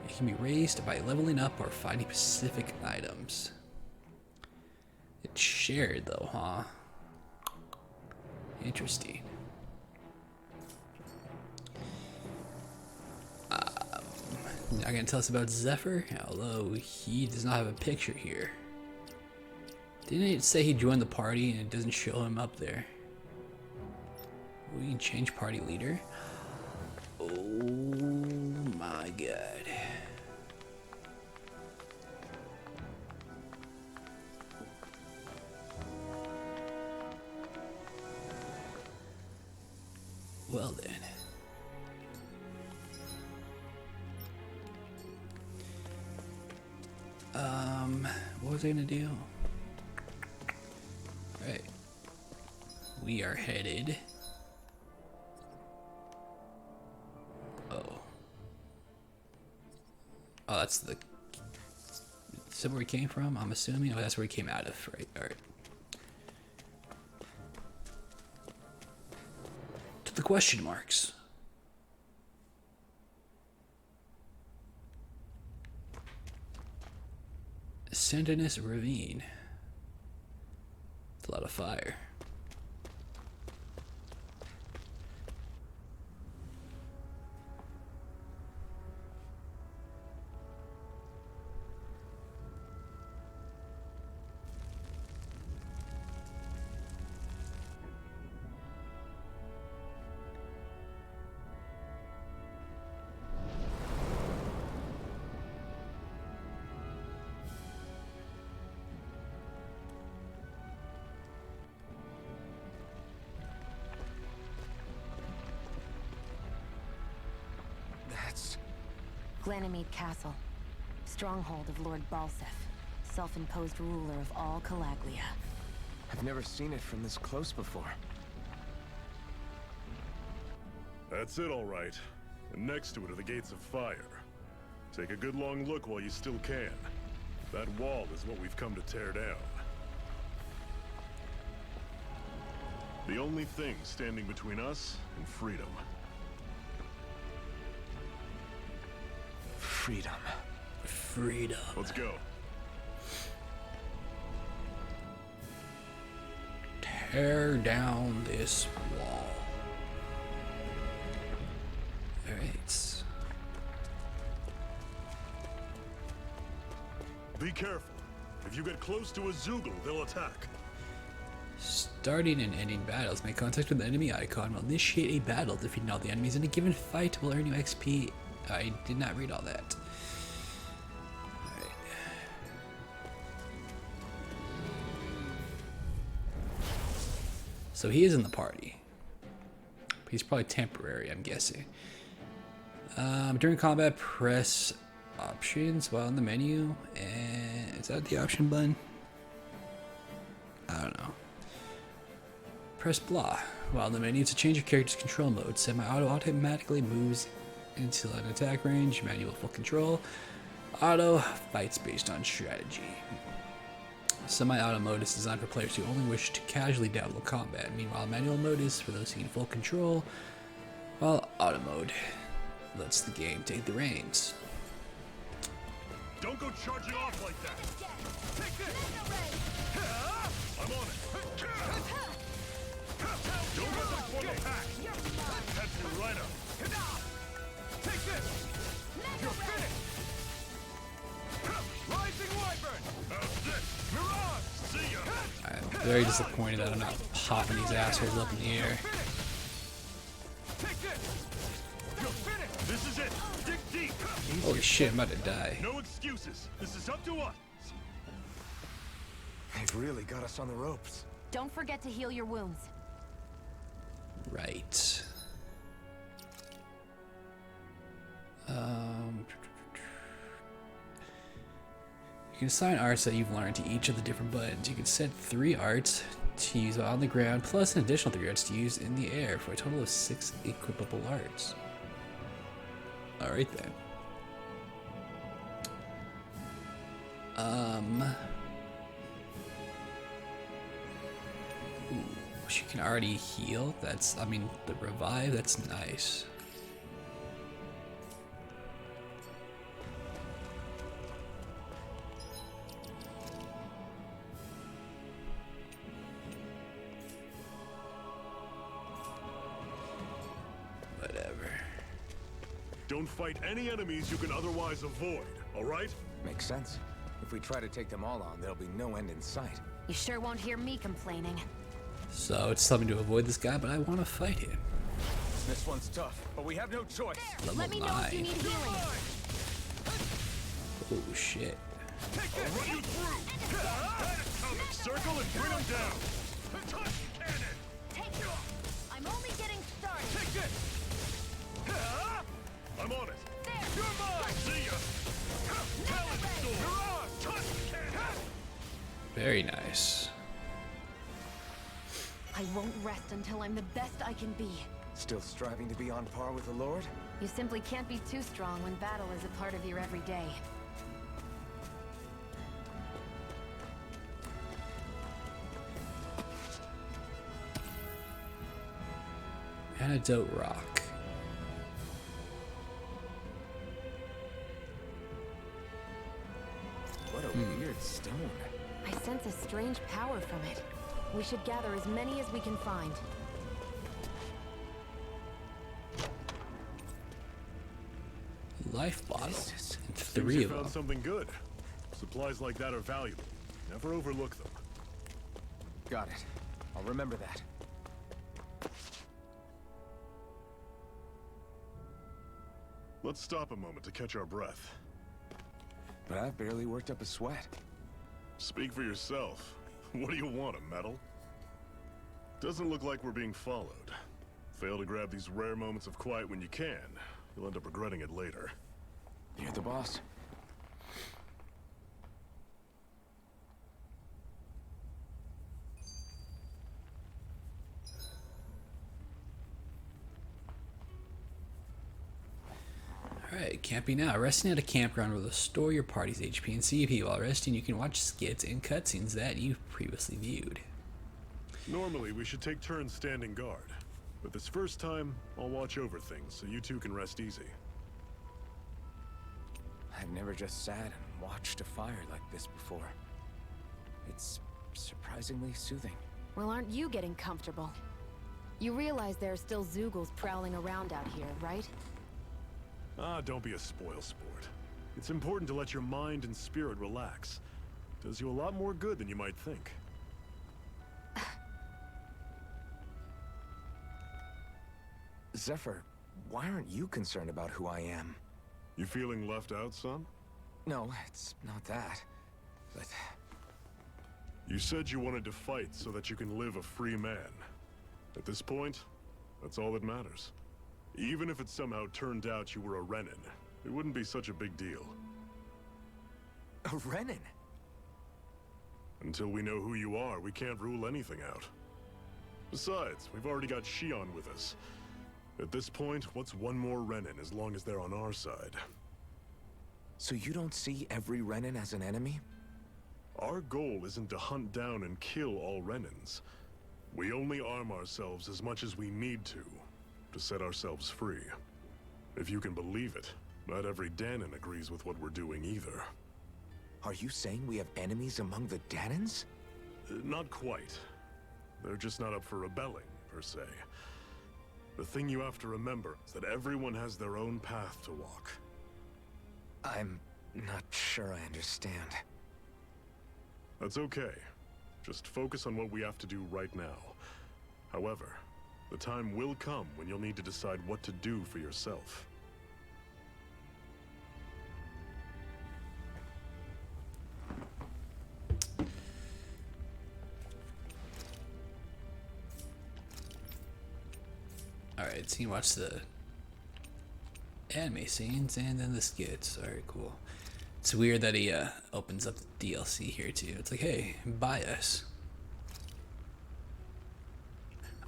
It can be raised by leveling up or finding specific items. It's shared though, huh? Interesting. Not gonna tell us about Zephyr, although he does not have a picture here. Didn't it say he joined the party and it doesn't show him up there? We can change party leader. Oh my god. Well then. What was I gonna do? Right. We are headed. Oh, that's the. Is that where he came from? I'm assuming. Oh, that's where he came out of, right? Alright. To the question marks. Sentinus Ravine. It's a lot of fire. Glanimede Castle, stronghold of Lord Balseph, self-imposed ruler of all Calaglia. I've never seen it from this close before. That's it, all right. And next to it are the Gates of Fire. Take a good long look while you still can. That wall is what we've come to tear down. The only thing standing between us and freedom. Freedom. Freedom. Let's go. Tear down this wall. Alright. Be careful. If you get close to a Zoogle, they'll attack. Starting and ending battles. Make contact with the enemy icon will initiate a battle. Defeating all the enemies in a given fight will earn you XP. I did not read all that. Alright. So he is in the party. He's probably temporary, I'm guessing. During combat, press options while in the menu. And is that the option button? I don't know. Press blah while in the menu to change your character's control mode. Semi-auto automatically moves into an attack range. Manual full control. Auto fights based on strategy. Semi-auto mode is designed for players who only wish to casually download combat. Meanwhile, manual mode is for those seeking full control, while auto mode lets the game take the reins. Don't go charging off like that! Take this! I'm on it! Don't let them form a pack! Catch you right up! Take this! You're finished! Rising Wyvern! How's this? Mirage! See ya! I'm very disappointed that I'm not popping these assholes up in the air. Take this! You're finished! This is it! Dig deep! Holy shit, I'm about to die. No excuses! This is up to us! They've really got us on the ropes. Don't forget to heal your wounds. Right. You can assign arts that you've learned to each of the different buttons. You can set 3 arts to use on the ground, plus an additional 3 arts to use in the air, for a total of 6 equipable arts. Alright then. Ooh, she can already heal. That's, I mean, the revive, that's nice. Whatever. Don't fight any enemies you can otherwise avoid, alright? Makes sense. If we try to take them all on, there'll be no end in sight. You sure won't hear me complaining. So it's telling me to avoid this guy, but I want to fight him. This one's tough, but we have no choice. Let me know if you need healing. Oh shit. I'll run you through! Circle and bring them down! Touch cannon! Take it. I'm only getting started. Take this! I'm on it! There. You're mine! See ya! Talent storm! Mirage! Touch cannon! Very nice. I won't rest until I'm the best I can be. Still striving to be on par with the Lord? You simply can't be too strong when battle is a part of your everyday. Antidote rock. What a weird stone. I sense a strange power from it. We should gather as many as we can find. Life bottle. And Seems 3 you of found them. something good. Supplies like that are valuable. Never overlook them. Got it. I'll remember that. Let's stop a moment to catch our breath. But I've barely worked up a sweat. Speak for yourself. What do you want, a medal? Doesn't look like we're being followed. Fail to grab these rare moments of quiet when you can. You'll end up regretting it later. You're the boss. Alright, camping now. Resting at a campground will restore your party's HP and CP. While resting, you can watch skits and cutscenes that you've previously viewed. Normally, we should take turns standing guard. But this first time, I'll watch over things so you two can rest easy. I've never just sat and watched a fire like this before. It's surprisingly soothing. Well, aren't you getting comfortable? You realize there are still Zeugles prowling around out here, right? Ah, don't be a spoil sport. It's important to let your mind and spirit relax. Does you a lot more good than you might think. Zephyr, why aren't you concerned about who I am? You feeling left out, son? No, it's not that. But You said you wanted to fight so that you can live a free man. At this point, that's all that matters. Even if it somehow turned out you were a Renin, it wouldn't be such a big deal. a Renin? Until we know who you are, we can't rule anything out. Besides, we've already got Shion with us. At this point, what's one more Renin as long as they're on our side? So you don't see every Renin as an enemy? Our goal isn't to hunt down and kill all Renans. We only arm ourselves as much as we need to set ourselves free. If you can believe it, not every Danon agrees with what we're doing either. Are you saying we have enemies among the Danons? Not quite. They're just not up for rebelling, per se. The thing you have to remember is that everyone has their own path to walk. I'm not sure I understand. That's okay. Just focus on what we have to do right now. However, the time will come when you'll need to decide what to do for yourself. Alright, so you watch the anime scenes and then the skits. Alright, cool. It's weird that he opens up the DLC here too. It's like, hey, buy us.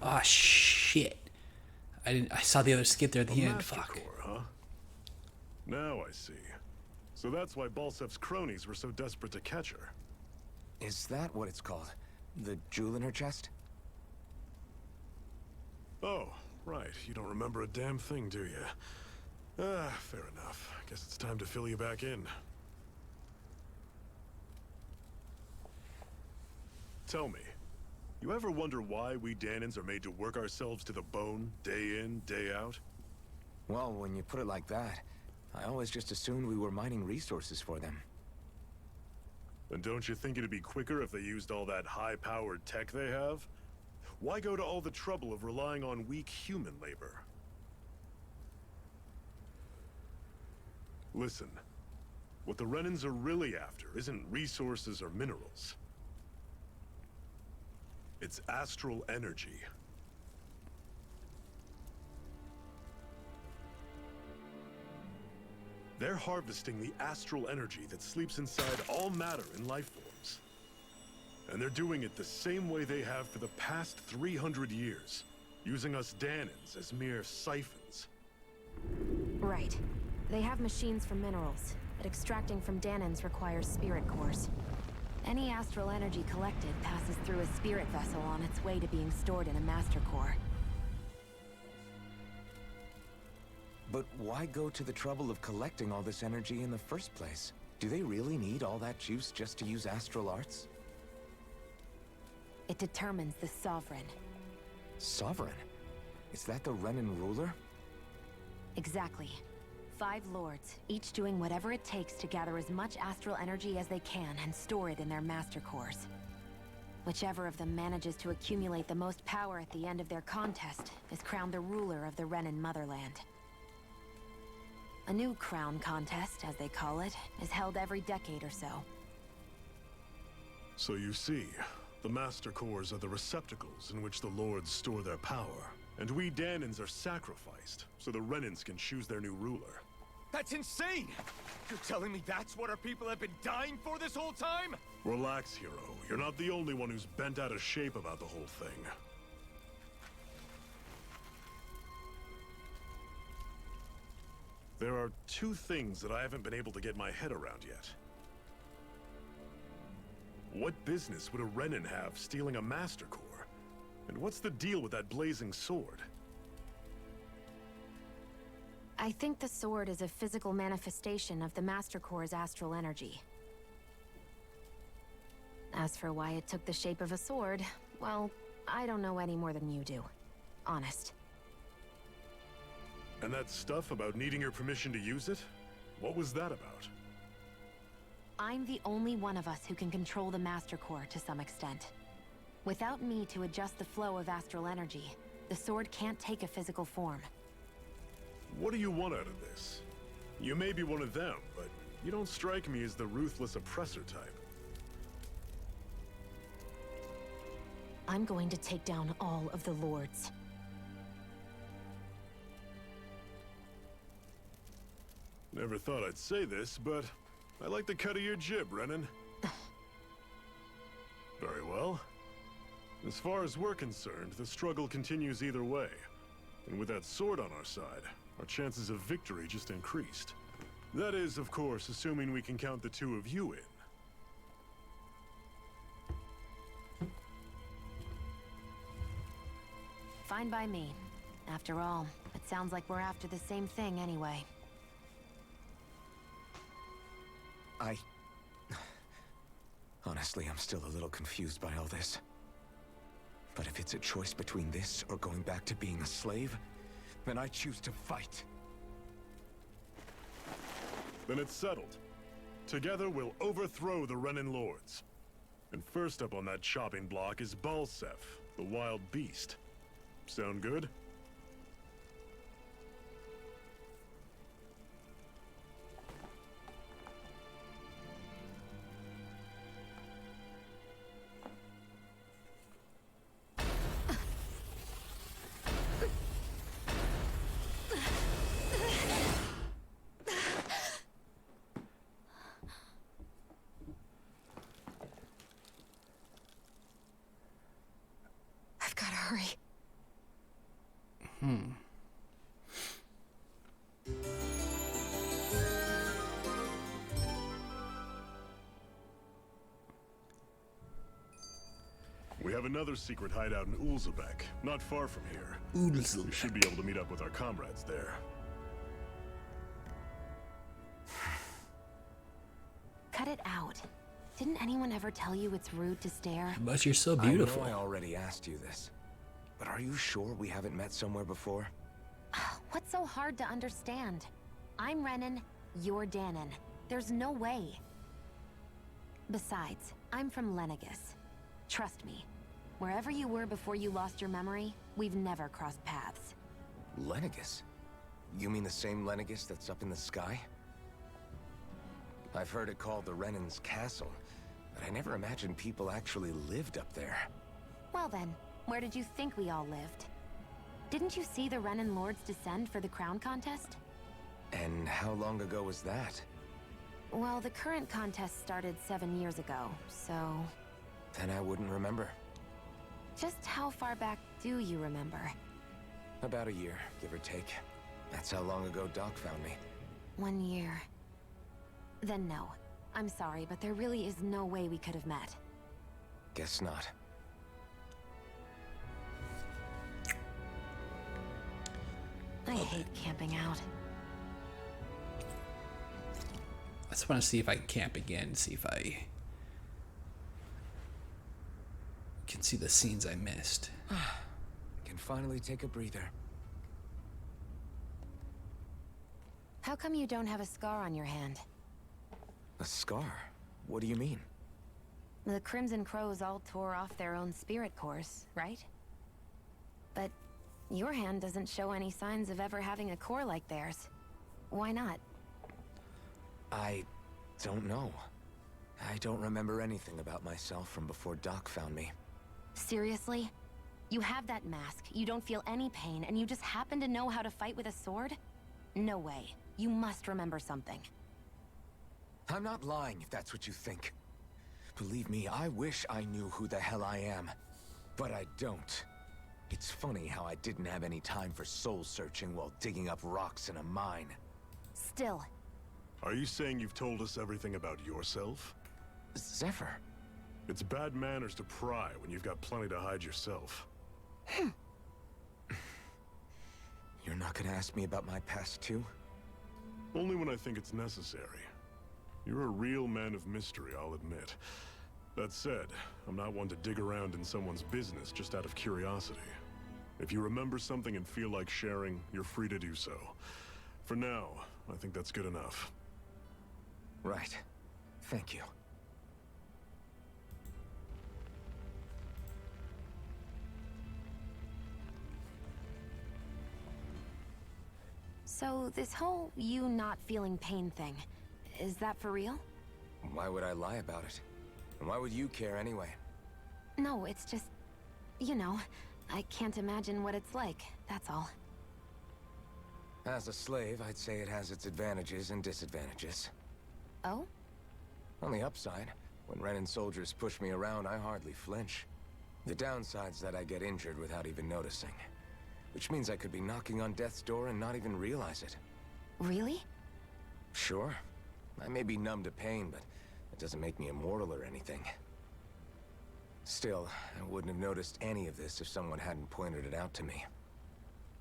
Ah, shit. I saw the other skit there at the end. Fuck. Core, huh? Now I see. So that's why Balsef's cronies were so desperate to catch her. Is that what it's called? The jewel in her chest? Oh, right. You don't remember a damn thing, do you? Fair enough. Guess it's time to fill you back in. Tell me, you ever wonder why we Danons are made to work ourselves to the bone, day in, day out? Well, when you put it like that, I always just assumed we were mining resources for them. And don't you think it'd be quicker if they used all that high-powered tech they have? Why go to all the trouble of relying on weak human labor? Listen, what the Renans are really after isn't resources or minerals. It's astral energy. They're harvesting the astral energy that sleeps inside all matter in life forms. And they're doing it the same way they have for the past 300 years, using us Danons as mere siphons. Right. They have machines for minerals, but extracting from Danons requires spirit cores. Any astral energy collected passes through a spirit vessel on its way to being stored in a master core. But why go to the trouble of collecting all this energy in the first place? Do they really need all that juice just to use astral arts? It determines the Sovereign. Sovereign? Is that the Renan ruler? Exactly. 5 lords, each doing whatever it takes to gather as much astral energy as they can and store it in their master cores. Whichever of them manages to accumulate the most power at the end of their contest is crowned the ruler of the Renan motherland. A new crown contest, as they call it, is held every decade or so. So you see, the Master Cores are the receptacles in which the Lords store their power. And we Danons are sacrificed, so the Renans can choose their new ruler. That's insane! You're telling me that's what our people have been dying for this whole time? Relax, hero. You're not the only one who's bent out of shape about the whole thing. There are 2 things that I haven't been able to get my head around yet. What business would a Renan have stealing a Master Core? And what's the deal with that blazing sword? I think the sword is a physical manifestation of the Master Core's astral energy. As for why it took the shape of a sword, well, I don't know any more than you do. Honest. And that stuff about needing your permission to use it? What was that about? I'm the only one of us who can control the Master Core to some extent. Without me to adjust the flow of astral energy, the sword can't take a physical form. What do you want out of this? You may be one of them, but you don't strike me as the ruthless oppressor type. I'm going to take down all of the lords. Never thought I'd say this, but I like the cut of your jib, Renan. Very well. As far as we're concerned, the struggle continues either way. And with that sword on our side, our chances of victory just increased. That is, of course, assuming we can count the 2 of you in. Fine by me. After all, it sounds like we're after the same thing anyway. Honestly, I'm still a little confused by all this. But if it's a choice between this or going back to being a slave, then I choose to fight. Then it's settled. Together we'll overthrow the Renan Lords. And first up on that chopping block is Balseph, the wild beast. Sound good? I've gotta hurry. We have another secret hideout in Ulzebek, not far from here. We should be able to meet up with our comrades there. Cut it out. Didn't anyone ever tell you it's rude to stare? But you're so beautiful. I know I already asked you this, but are you sure we haven't met somewhere before? What's so hard to understand? I'm Renan, you're Danon. There's no way. Besides, I'm from Lenegis. Trust me, wherever you were before you lost your memory, we've never crossed paths. Lenegis? You mean the same Lenegis that's up in the sky? I've heard it called the Renan's Castle, but I never imagined people actually lived up there. Well then, where did you think we all lived? Didn't you see the Renan Lords descend for the crown contest? And how long ago was that? Well, the current contest started 7 years ago, so... Then I wouldn't remember. Just how far back do you remember? About a year, give or take. That's how long ago Doc found me. 1 year. Then no. I'm sorry, but there really is no way we could have met. Guess not. I hate camping out. I just want to see if I can camp again, see if I can see the scenes I missed. Can finally take a breather. How come you don't have a scar on your hand? A scar? What do you mean? The Crimson Crows all tore off their own spirit cores, right? But your hand doesn't show any signs of ever having a core like theirs. Why not? I don't know. I don't remember anything about myself from before Doc found me. Seriously? You have that mask, you don't feel any pain, and you just happen to know how to fight with a sword? No way. You must remember something. I'm not lying if that's what you think. Believe me, I wish I knew who the hell I am. But I don't. It's funny how I didn't have any time for soul searching while digging up rocks in a mine. Still. Are you saying you've told us everything about yourself? Zephyr. It's bad manners to pry when you've got plenty to hide yourself. You're not gonna ask me about my past too? Only when I think it's necessary. You're a real man of mystery, I'll admit. That said, I'm not one to dig around in someone's business just out of curiosity. If you remember something and feel like sharing, you're free to do so. For now, I think that's good enough. Right. Thank you. So, this whole you not feeling pain thing, is that for real? Why would I lie about it? And why would you care anyway? No, it's just... You know, I can't imagine what it's like, that's all. As a slave, I'd say it has its advantages and disadvantages. Oh? On the upside, when Renan soldiers push me around, I hardly flinch. The downside's that I get injured without even noticing. Which means I could be knocking on death's door and not even realize it. Really? Sure. I may be numb to pain, but it doesn't make me immortal or anything. Still, I wouldn't have noticed any of this if someone hadn't pointed it out to me.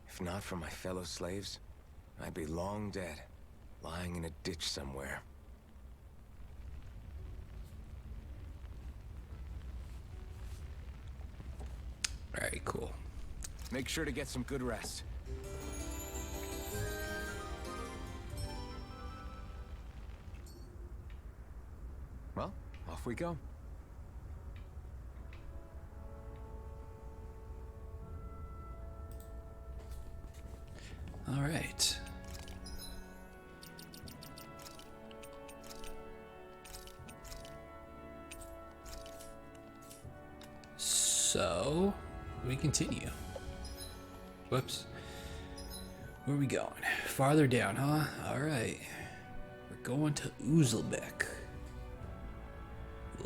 If not for my fellow slaves, I'd be long dead, lying in a ditch somewhere. Alright, cool. Make sure to get some good rest. Well, off we go. All right. So, we continue. Whoops. Where are we going? Farther down, huh? All right. We're going to Uzlebek.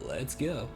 Let's go.